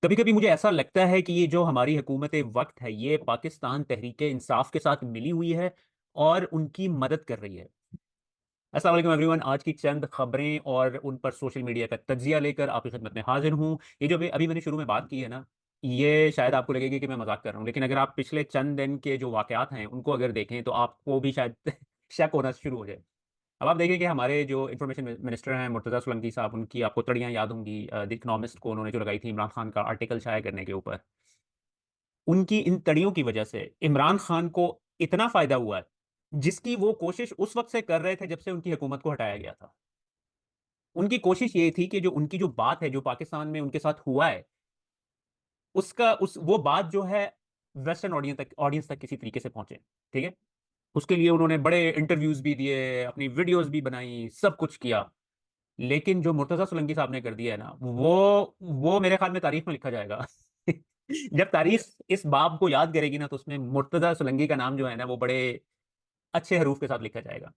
कभी कभी मुझे ऐसा लगता है कि ये जो हमारी हुकूमत वक्त है ये पाकिस्तान तहरीक इंसाफ के साथ मिली हुई है और उनकी मदद कर रही है। अस्सलाम वालेकुम एवरीवन, आज की चंद खबरें और उन पर सोशल मीडिया का तज्जिया लेकर आपकी खिदमत में हाजिर हूँ। ये जो अभी मैंने शुरू में बात की है ना, ये शायद आपको लगेगी कि मैं मजाक कर रहा हूँ, लेकिन अगर आप पिछले चंद दिन के जो वाकयात हैं उनको अगर देखें तो आपको भी शायद शक होना शुरू हो जाए। अब आप देखें कि हमारे जो इंफॉर्मेशन मिनिस्टर हैं मुर्तज़ा सोलंकी साहब, उनकी आपको तड़ियाँ याद होंगी द इकनॉमिस्ट को उन्होंने जो लगाई थी इमरान खान का आर्टिकल शाया करने के ऊपर। उनकी इन तड़ियों की वजह से इमरान खान को इतना फायदा हुआ है जिसकी वो कोशिश उस वक्त से कर रहे थे जब से उनकी हुकूमत को हटाया गया था। उनकी कोशिश ये थी कि जो उनकी जो बात है जो पाकिस्तान में उनके साथ हुआ है उसका उस वो बात जो है वेस्टर्न ऑडियंस तक किसी तरीके से पहुंचे। ठीक है। उसके लिए उन्होंने बड़े इंटरव्यूज भी दिए, अपनी वीडियोस भी बनाई, सब कुछ किया। लेकिन जो मुर्तजा सोलंकी साहब ने कर दिया है ना, वो मेरे ख्याल में तारीख में लिखा जाएगा। जब तारीख इस बाब को याद करेगी ना तो उसमें मुर्तजा सोलंकी का नाम जो है ना वो बड़े अच्छे हरूफ के साथ लिखा जाएगा।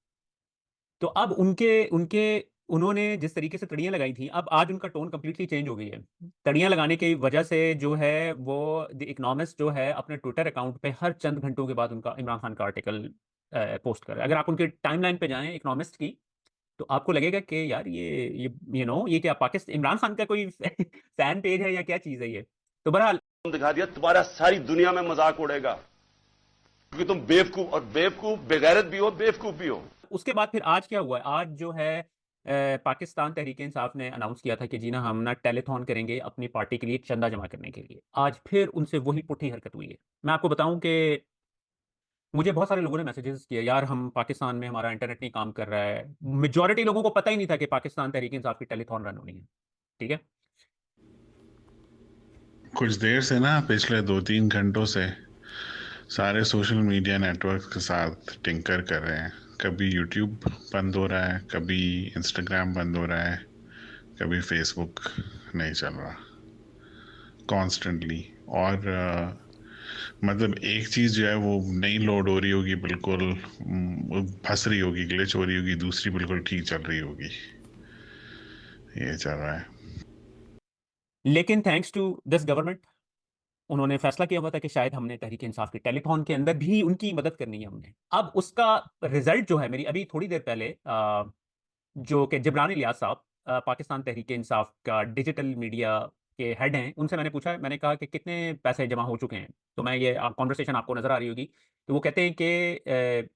तो अब उनके उनके उन्होंने जिस तरीके से तड़ियां लगाई थी, अब आज उनका टोन कंप्लीटली चेंज हो गई है। तड़ियां लगाने की वजह से जो है वो द इकोनॉमिस्ट जो है अपने ट्विटर अकाउंट पे हर चंद घंटों के बाद उनका इमरान खान का आर्टिकल पोस्ट कर रहा है। अगर आप उनके टाइमलाइन पे जाएं इकोनॉमिस्ट की, तो आपको लगेगा कि यार ये ये क्या पाकिस्तान इमरान खान का कोई फैन पेज है या क्या चीज है ये। तो बहरहाल दिखा दिया तुम्हारा सारी दुनिया में मजाक उड़ेगा क्योंकि तुम बेवकूफ और बेवकूफ बेगैरत भी हो, बेवकूफ भी हो। उसके बाद फिर आज क्या हुआ है, आज जो है पाकिस्तान तहरीक इंसाफ ने अनाउंस किया था कि जी ना हम ना टेलीथॉन करेंगे अपनी पार्टी के लिए चंदा जमा करने के लिए। आज फिर उनसे वही पुठी हरकत हुई है। मैं आपको बताऊं कि मुझे बहुत सारे लोगों ने मैसेजेस किए, यार हम पाकिस्तान में हमारा इंटरनेट नहीं काम कर रहा है। मेजोरिटी लोगों को पता ही नहीं था कि पाकिस्तान तहरीक इंसाफ की टेलीथॉन रन होनी है। ठीक है। कुछ देर से ना, पिछले 2-3 घंटों से सारे सोशल मीडिया नेटवर्क्स के साथ टिंकर कर रहे हैं। कभी यूट्यूब बंद हो रहा है, कभी इंस्टाग्राम बंद हो रहा है, कभी फेसबुक नहीं चल रहा कॉन्स्टेंटली। और मतलब एक चीज़ जो है वो नहीं लोड हो रही होगी, बिल्कुल फंस रही होगी, ग्लिच हो रही होगी, दूसरी बिल्कुल ठीक चल रही होगी। ये चल रहा है। लेकिन थैंक्स टू दिस गवर्नमेंट उन्होंने फैसला किया हुआ था कि शायद हमने तहरीक इंसाफ के टेलीथॉन के अंदर भी उनकी मदद करनी है हमने। अब उसका रिजल्ट जो है, मेरी अभी थोड़ी देर पहले जो कि जबरान इलियास साहब पाकिस्तान तहरीक इंसाफ का डिजिटल मीडिया के हेड हैं, उनसे मैंने पूछा, मैंने कहा कि कितने पैसे जमा हो चुके हैं। तो मैं ये कॉन्वर्सेशन आपको नजर आ रही होगी। तो वो कहते हैं कि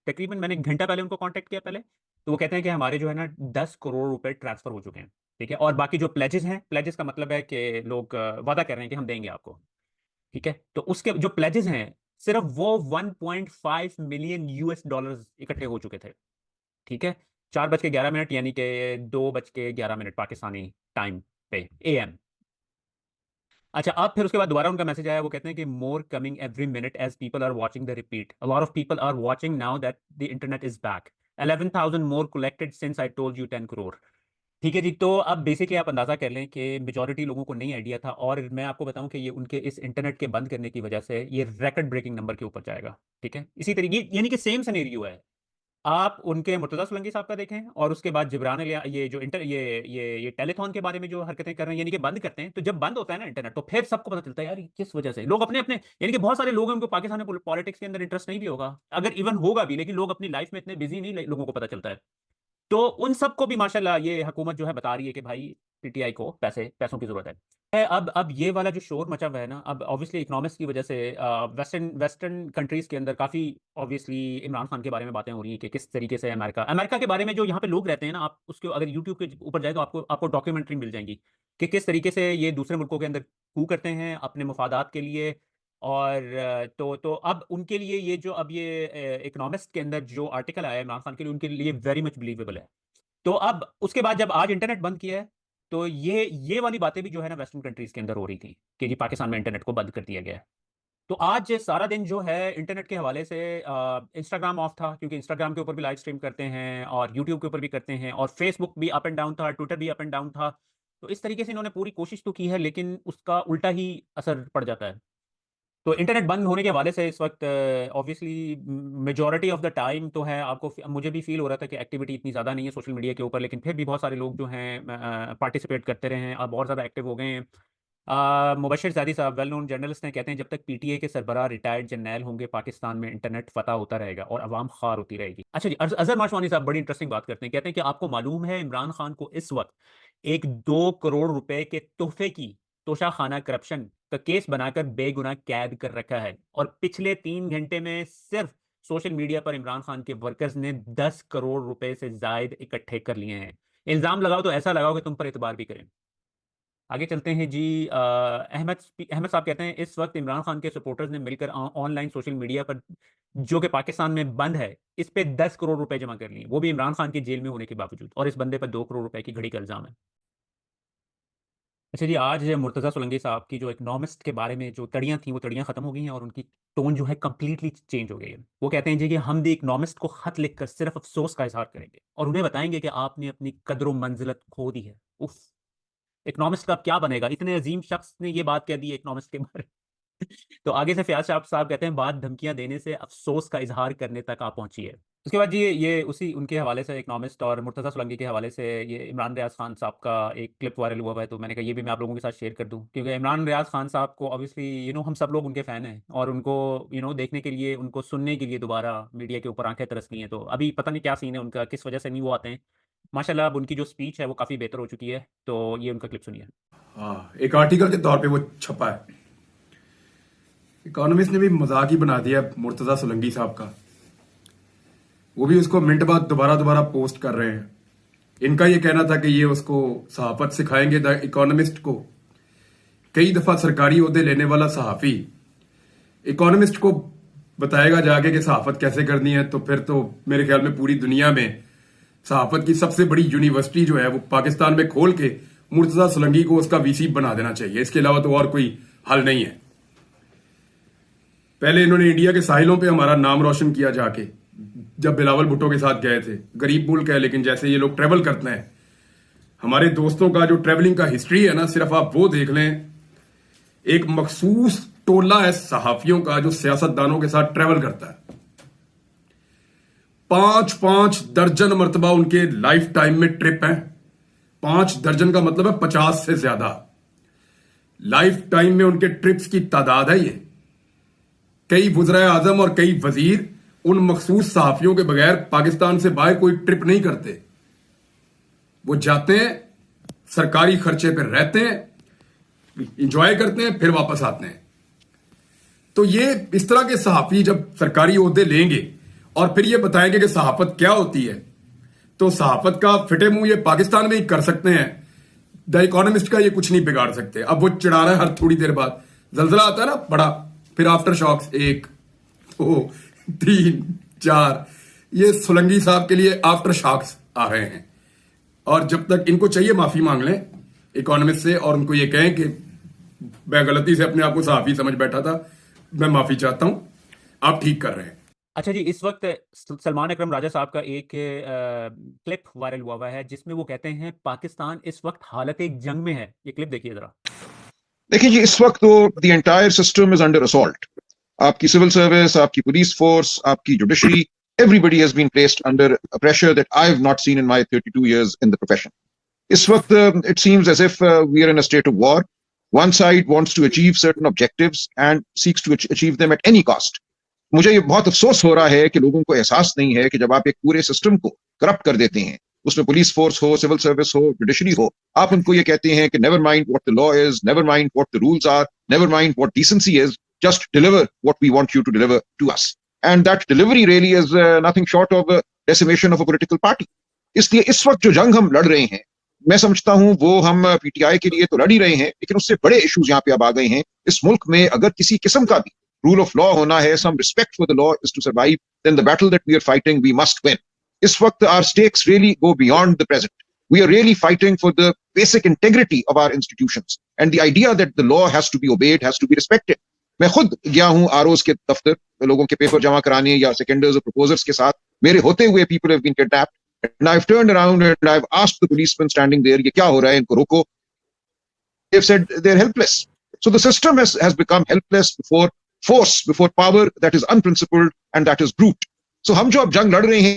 तकरीबन मैंने एक घंटा पहले उनको कांटेक्ट किया पहले। तो वो कहते हैं कि हमारे जो है ना 10 करोड़ रुपए ट्रांसफर हो चुके हैं। ठीक है। और बाकी जो प्लेजेस हैं, प्लेजेस का मतलब है कि लोग वादा कर रहे हैं कि हम देंगे आपको। ठीक है। तो उसके जो प्लेजेस हैं सिर्फ वो 1.5 मिलियन यूएस डॉलर्स इकट्ठे हो चुके थे। ठीक है। 4:11 यानी कि 2:11 पाकिस्तानी टाइम पे AM। अच्छा, अब फिर उसके बाद दोबारा उनका मैसेज आया, वो कहते हैं कि more coming every minute as people are watching the repeat, a lot of people are watching now that the internet is back, 11,000 more collected since I told you 10 crore. ठीक है जी। तो अब बेसिकली आप अंदाजा कर लें कि मेजॉरिटी लोगों को नहीं आइडिया था, और मैं आपको बताऊं कि ये उनके इस इंटरनेट के बंद करने की वजह से ये रिकॉर्ड ब्रेकिंग नंबर के ऊपर जाएगा। ठीक है। इसी तरीके यानी कि सेम सिनेरियो है। आप उनके मुर्तज़ा सोलंकी साहब का देखें और उसके बाद जिब्रान अलिया ये जो इंटर ये टेलीथॉन के बारे में जो हरकतें कर रहे हैं, यानी कि बंद करते हैं। तो जब बंद होता है ना इंटरनेट, तो फिर सबको पता चलता है यार ये किस वजह से लोग अपने अपने, यानी कि बहुत सारे लोग हैं उनको पाकिस्तान में पॉलिटिक्स के अंदर इंटरेस्ट नहीं भी होगा, अगर इवन होगा भी, लेकिन लोग अपनी लाइफ में इतने बिजी नहीं, लोगों को पता चलता है। तो उन सबको भी माशाल्लाह ये हुकूमत जो है बता रही है कि भाई PTI को पैसों की जरूरत है। अब ये वाला जो शोर मचा हुआ है ना, अब ऑब्वियसली इकोनॉमिक्स की वजह से वेस्टर्न वेस्टर्न कंट्रीज के अंदर काफ़ी ऑब्वियसली इमरान खान के बारे में बातें हो रही हैं कि किस तरीके से अमेरिका अमेरिका के बारे में जो यहाँ पे लोग रहते हैं ना, आप उसके अगर यूट्यूब के ऊपर जाए तो आपको आपको डॉक्यूमेंट्री मिल जाएंगी कि किस तरीके से ये दूसरे मुल्कों के अंदर कू करते हैं अपने मुफादात के लिए। और तो अब उनके लिए ये जो अब ये इकोनॉमिस्ट के अंदर जो आर्टिकल आया है इमरान खान के लिए, उनके लिए वेरी मच बिलीवेबल है। तो अब उसके बाद जब आज इंटरनेट बंद किया है, तो ये वाली बातें भी जो है ना वेस्टर्न कंट्रीज के अंदर हो रही थी कि जी पाकिस्तान में इंटरनेट को बंद कर दिया गया है। तो आज सारा दिन जो है इंटरनेट के हवाले से इंस्टाग्राम ऑफ था, क्योंकि इंस्टाग्राम के ऊपर भी लाइव स्ट्रीम करते हैं और यूट्यूब के ऊपर भी करते हैं, और फेसबुक भी अप एंड डाउन था, ट्विटर भी अप एंड डाउन था। तो इस तरीके से इन्होंने पूरी कोशिश तो की है, लेकिन उसका उल्टा ही असर पड़ जाता है। तो इंटरनेट बंद होने के हवाले से इस वक्त obviously majority of the time तो है, आपको मुझे भी फील हो रहा था कि एक्टिविटी इतनी ज़्यादा नहीं है सोशल मीडिया के ऊपर, लेकिन फिर भी बहुत सारे लोग जो हैं पार्टिसिपेट करते रहे हैं, अब बहुत ज़्यादा एक्टिव हो गए हैं। मुबशिर ज़ादी साहब वेल नोन जर्नलिस्ट हैं, कहते हैं जब तक पीटीए के सरबराह रिटायर्ड जर्नैल होंगे पाकिस्तान में इंटरनेट फतह होता रहेगा और अवाम खार होती रहेगी। अच्छा जी, अजहर माशवानी साहब बड़ी इंटरेस्टिंग बात करते हैं, कहते हैं कि आपको मालूम है इमरान खान को इस वक्त एक 2 करोड़ रुपए के तोहफे की तोशाखाना करप्शन का केस बनाकर बेगुनाह कैद कर रखा है और पिछले 3 घंटे में सिर्फ सोशल मीडिया पर इमरान खान के वर्कर्स ने 10 करोड़ रुपए से जायद इकट्ठे कर लिए हैं। इल्जाम लगाओ तो ऐसा लगाओ कि तुम पर एतबार भी करें। आगे चलते हैं जी। अहमद साहब कहते हैं इस वक्त इमरान खान के सपोर्टर्स ने मिलकर ऑनलाइन सोशल मीडिया पर, जो कि पाकिस्तान में बंद है, इस पे 10 करोड़ रुपए जमा कर लिए, वो भी इमरान खान के जेल में होने के बावजूद, और इस बंदे पर 2 करोड़ रुपए की घड़ी का इल्जाम है। अच्छा जी, आज मुर्तज़ा सोलंकी साहब की जो इकनॉमिस्ट के बारे में जो तड़ियाँ थी वो तड़ियाँ खत्म हो गई हैं और उनकी टोन जो है कम्प्लीटली चेंज हो गई है। वो कहते हैं जी कि हम द इकनॉमिस्ट को खत लिखकर सिर्फ अफसोस का इजहार करेंगे और उन्हें बताएंगे कि आपने अपनी कदर मंजिलत खो दी है। उफ, इकोनॉमिस्ट का अब क्या बनेगा? इतने अजीम शख्स ने ये बात कह दी है इकोनॉमिस्ट के बारे में। तो आगे से फयाज साहब कहते हैं बात धमकियां देने से अफसोस का इजहार करने तक आप पहुंची है। उसके बाद ये उसी उनके हवाले से इकोनॉमिस्ट और मुर्तज़ा सोलंकी के हवाले से ये इमरान रियाज खान साहब का एक क्लिप वायरल हुआ है, तो मैंने कहा ये भी मैं आप लोगों के साथ शेयर कर दूं, क्योंकि इमरान रियाज खान साहब को ऑब्वियसली हम सब लोग उनके फ़ैन हैं और उनको देखने के लिए, उनको सुनने के लिए दोबारा मीडिया के ऊपर आंखें तरसती हैं। तो अभी पता नहीं क्या सीन है उनका, किस वजह से नहीं वो आते हैं। माशाल्लाह अब उनकी जो स्पीच है वो काफ़ी बेहतर हो चुकी है, तो ये उनका क्लिप सुनिए। हाँ, एक आर्टिकल के तौर पे वो छपा है। इकोनॉमिस्ट ने भी मजाक ही बना दिया मुर्तजा सोलंकी साहब का। वो भी उसको मिनट बाद दोबारा पोस्ट कर रहे हैं। इनका ये कहना था कि ये उसको सहाफत सिखाएंगे द इकोनॉमिस्ट को। कई दफा सरकारी ओहदे लेने वाला सहाफी इकोनॉमिस्ट को बताएगा जाके कि सहाफत कैसे करनी है, तो फिर तो मेरे ख्याल में पूरी दुनिया में सहाफत की सबसे बड़ी यूनिवर्सिटी जो है वो पाकिस्तान में खोल के मुर्तजा सोलंकी को उसका वीसी बना देना चाहिए। इसके अलावा तो और कोई हल नहीं है। पहले इन्होंने इंडिया के साहिलों पे हमारा नाम रोशन किया जाके, जब बिलावल भुट्टो के साथ गए थे। गरीब मुल्क है, लेकिन जैसे ये लोग ट्रेवल करते हैं, हमारे दोस्तों का जो ट्रेवलिंग का हिस्ट्री है ना, सिर्फ आप वो देख लें। एक मखसूस टोला है सहाफियों का जो सियासतदानों के साथ ट्रेवल करता है। 5-5 दर्जन मरतबा उनके लाइफ टाइम में ट्रिप है। 5 दर्जन का मतलब है 50 से ज्यादा लाइफ टाइम में उनके ट्रिप्स की तादाद है ये। कई वज़ीर आज़म और कई वजीर उन मखसूस सहाफियों के बगैर पाकिस्तान से बाहर कोई ट्रिप नहीं करते। वो जाते हैं, सरकारी खर्चे पर रहते हैं, इंजॉय करते हैं, फिर वापस आते हैं। तो ये इस तरह के सहाफी जब सरकारी ओहदे लेंगे और फिर ये बताएंगे कि सहाफत क्या होती है, तो सहाफत का फिटे मुंह ये पाकिस्तान में ही कर सकते हैं। द इकोनॉमिस्ट का ये कुछ नहीं बिगाड़ सकते। अब वो चिढ़ा रहा है हर थोड़ी देर बाद, जलजला आता है ना बड़ा, फिर आफ्टर शॉक्स 1 2 3 4, ये सोलंकी साहब के लिए आफ्टर शॉक्स आ रहे हैं। और जब तक इनको चाहिए माफी मांग लें इकोनॉमिस्ट से और उनको ये कहें कि मैं गलती से अपने आप को सहाफी समझ बैठा था, मैं माफी चाहता हूं, आप ठीक कर रहे हैं। अच्छा जी, इस वक्त सलमान अकरम राजा साहब का एक क्लिप वायरल हुआ है जिसमें वो कहते हैं पाकिस्तान इस वक्त हालत एक जंग में है। ये क्लिप देखिए जरा। देखिए जी, इस वक्त तो the entire system is under assault. आपकी सिविल सर्विस, आपकी पुलिस फोर्स, आपकी judiciary, everybody has been placed under a pressure that I have not seen in my 32 years in the profession. इस वक्त it seems as if we are in a state of war. One side wants to achieve certain objectives and seeks to achieve them at any cost. मुझे ये बहुत अफसोस हो रहा है कि लोगों को एहसास नहीं है कि जब आप एक पूरे सिस्टम को करप्ट कर देते हैं, उसमें पुलिस फोर्स हो, सिविल सर्विस हो, जुडिशरी हो, आप उनको ये कहते हैं कि never mind what the law is, never mind what the rules are, never mind what decency is, just deliver what we want you to deliver to us. And that delivery really is nothing short of a decimation of a political party. इसलिए इस वक्त जो जंग हम लड़ रहे हैं, मैं समझता हूं वो हम पीटीआई के लिए तो लड़ ही रहे हैं, लेकिन उससे बड़े इश्यूज यहाँ पे अब आ गए हैं। इस मुल्क में अगर किसी किस्म का भी रूल ऑफ लॉ होना है, some respect for the law is to survive, then the battle that we are fighting we must win. इस वक्त our stakes really go beyond the present. We are really fighting for the basic integrity of our institutions, and the idea that the law has to be obeyed, has to be respected. मैं खुद गया हूं ROs के दफ्तर, लोगों के paper जमा कराने या सेकेंडर्स और प्रपोजर्स के साथ, मेरे होते हुए people have been kidnapped, and I've turned around and I've asked the policemen standing there, ये क्या हो रहा है, इनको रोको. They've said they're helpless. So the system has become helpless before force, before power that is unprincipled and that is brute. So हम जो अब जंग लड़ रहे हैं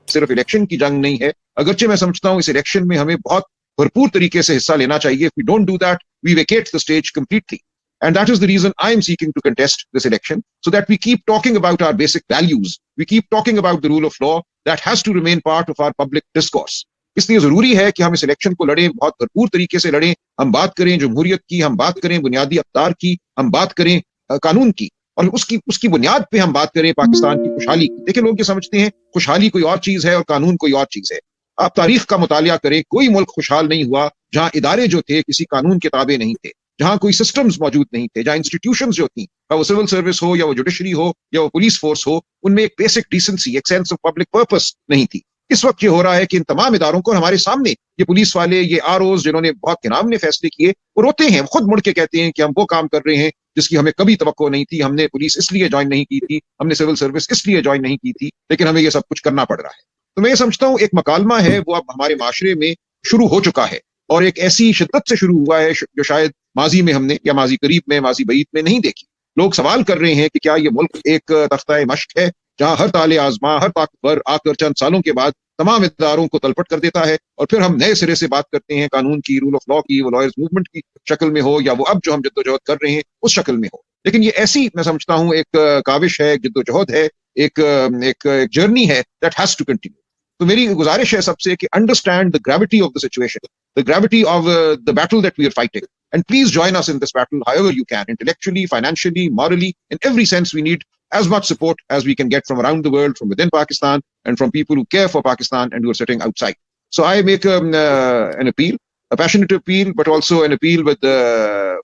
सिर्फ इलेक्शन की जंग नहीं है, अगरचे मैं समझता हूं इस इलेक्शन में हमें बहुत भरपूर तरीके से हिस्सा लेना चाहिए. If we don't do that, we vacate the stage completely. And that is the reason I am seeking to contest this election, so that we keep talking about our basic values. We keep talking about the rule of law that has to remain part of our public discourse. इसलिए जरूरी है कि हम इस election को लड़ें, बहुत भरपूर तरीके से लड़ें. हम बात करें जमहूरियत की, हम बात करें बुनियादी अक़दार की, हम बात करें कानून की, और उसकी बुनियाद पे हम बात करें पाकिस्तान की खुशहाली की. देखिए, लोग ये समझते हैं खुशहाली कोई और चीज है और कानून कोई और चीज है. आप तारीख का मुतालिया करें, कोई मुल्क खुशहाल नहीं हुआ जहां इदारे जो थे किसी कानून के ताबे नहीं थे, जहां कोई सिस्टम्स मौजूद नहीं थे, जहां इंस्टीट्यूशंस जो थी, वो सिविल सर्विस हो या वो जुडिशरी हो या वो पुलिस फोर्स हो, उनमें एक बेसिक डिसेंसी, एक सेंस ऑफ पब्लिक पर्पस नहीं थी. इस वक्त ये हो रहा है कि इन तमाम इदारों को हमारे सामने ये पुलिस वाले, ये आरओज जिन्होंने बहुत गिनामने फैसले किए, वो रोते हैं, खुद मुड़ के कहते हैं कि हम वो काम कर रहे हैं जिसकी हमें कभी तवक्को नहीं थी. हमने पुलिस इसलिए ज्वाइन नहीं की थी, हमने सिविल सर्विस इसलिए ज्वाइन नहीं की थी, लेकिन हमें ये सब कुछ करना पड़ रहा है. तो मैं ये समझता हूँ एक मकालमा है वो अब हमारे माशरे में शुरू हो चुका है, और एक ऐसी शिद्दत से शुरू हुआ है जो शायद माजी में हमने, या माजी करीब में, माजी बईद में नहीं देखी. लोग सवाल कर रहे हैं कि क्या ये मुल्क एक तख्ता मश्क है जहां हर ताले आजमा, हर ताकतवर आकर चंद सालों के बाद तमाम इदारों को तलपट कर देता है, और फिर हम नए सिरे से बात करते हैं कानून की, रूल ऑफ लॉ की, वो लॉयर्स मूवमेंट की शक्ल में हो, या वो अब जो हम जद्दोजहद कर रहे हैं उस शक्ल में हो. लेकिन ये ऐसी, मैं समझता हूँ, एक काविश है, एक जद्दोजहद है, एक जर्नी है दैट हैज टू कंटिन्यू. तो मेरी गुजारिश है सबसे कि understand the gravity of the situation, the gravity of the battle that we are fighting, and please join us in this battle however you can, intellectually, financially, morally, in every sense. We need as much support as we can get from around the world, from within Pakistan, and from people who care for Pakistan and who are sitting outside. So I make an appeal, a passionate appeal, but also an appeal with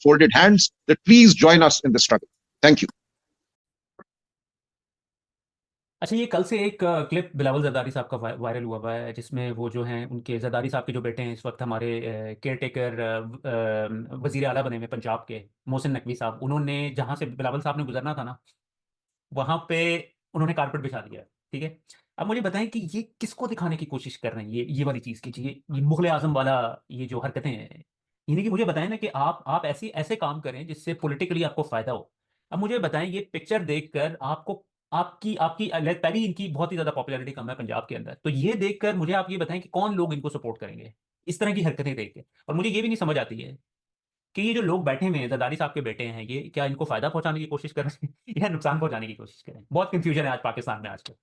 folded hands, that please join us in this struggle. Thank you. अच्छा, ये कल से एक clip Bilawal Zardari साहब का viral हुआ हुआ है, जिसमें वो जो हैं उनके जरदारी साहब के जो बेटे हैं इस वक्त हमारे केयर टेकर वजीर आला बने हुए पंजाब के, मोहसिन नकवी साहब, उन्होंने जहाँ से बिलावल साहब ने गुजरना था ना, वहाँ पे उन्होंने कारपेट बिछा दिया. ठीक है, अब मुझे बताएं कि ये किसको दिखाने की कोशिश कर रहे हैं, ये वाली चीज़ की, ये मुगल आजम वाला ये जो हरकतें हैं, यानी कि मुझे बताएं ना कि आप ऐसे काम करें जिससे पॉलिटिकली आपको फ़ायदा हो. अब मुझे बताएं, ये पिक्चर देखकर आपको आपकी आपकी पहली इनकी बहुत ही ज़्यादा पॉपुलैरिटी कम है पंजाब के अंदर, तो ये देखकर मुझे आप ये बताएं कि कौन लोग इनको सपोर्ट करेंगे इस तरह की हरकतें देख के. और मुझे ये भी नहीं समझ आती है कि ये जो लोग बैठे हुए हैं, जरदारी साहब के बेटे हैं, ये क्या इनको फ़ायदा पहुंचाने की कोशिश कर रहे हैं या नुकसान पहुंचाने की कोशिश कर रहे हैं. बहुत कन्फ्यूजन है आज पाकिस्तान में आजकल.